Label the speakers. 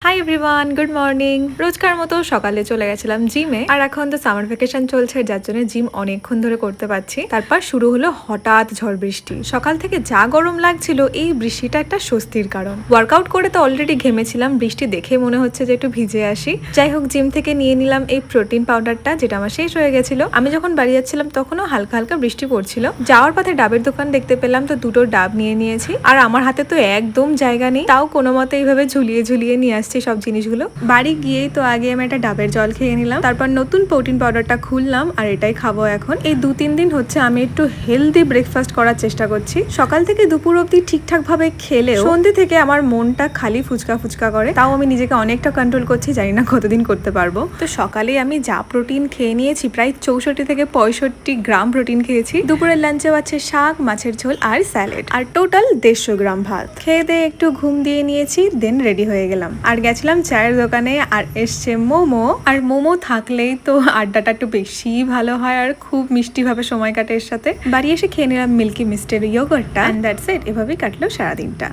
Speaker 1: Hi everyone, good morning. রোজকার মতো সকালে চলে গেছিলাম জিমে। আর এখন তো সামার ভ্যাকেশন চলছে, যার জন্য জিম অনেকক্ষণ ধরে করতে পারছি। তারপর শুরু হলো হঠাৎ ঝড় বৃষ্টি। সকাল থেকে যা গরম লাগছিল, এই বৃষ্টিটা একটা স্বস্তির কারণ। ওয়ার্কআউট করে তো অলরেডি ঘেমেছিলাম, বৃষ্টি দেখে মনে হচ্ছে যে একটু ভিজে আসি। যাই হোক, জিম থেকে নিয়ে নিলাম এই প্রোটিন পাউডারটা, যেটা আমার শেষ হয়ে গেছিল। আমি যখন বাড়ি যাচ্ছিলাম তখনও হালকা হালকা বৃষ্টি পড়ছিল। যাওয়ার পথে ডাবের দোকান দেখতে পেলাম, তো দুটো ডাব নিয়ে নিয়েছি। আর আমার হাতে তো একদম জায়গা নেই, তাও কোনো মতে এইভাবে ঝুলিয়ে ঝুলিয়ে নিয়ে আসছি সব জিনিসগুলো। বাড়ি গিয়েই তো আগে আমি একটা ডাবের জল খেয়ে নিলাম, তারপর নতুন প্রোটিন পাউডারটা খুললাম আর এটাই খাবো এখন। এই 2-3 দিন হচ্ছে আমি একটু হেলদি ব্রেকফাস্ট করার চেষ্টা করছি। সকাল থেকে দুপুর অব্দি ঠিকঠাক ভাবে খেলেও সন্ধ্যে থেকে আমার মনটা খালি ফুচকা ফুচকা করে। তাও আমি নিজেকে অনেকটা কন্ট্রোল করছি, জানি না কতদিন করতে পারবো। তো সকালে আমি যা প্রোটিন খেয়ে নিয়েছি, প্রায় 64 থেকে 65 গ্রাম প্রোটিন খেয়েছি। দুপুরের লাঞ্চে আছে শাক, মাছের ঝোল আর স্যালাড, আর টোটাল 150 গ্রাম ভাত। খেয়ে দিয়ে একটু ঘুম দিয়ে নিয়েছি, দেন রেডি হয়ে গেলাম। আর গেছিলাম চায়ের দোকানে, আর এসছে মোমো। আর মোমো থাকলেই তো আড্ডাটা একটু বেশি ভালো হয়, আর খুব মিষ্টি ভাবে সময় কাটে এর সাথে। বাড়ি এসে খেয়ে নিলাম মিল্কি মিস্টের ইয়োগার্টটা, এন্ড দ্যাটস ইট। এভাবেই কাটলো সারাদিনটা।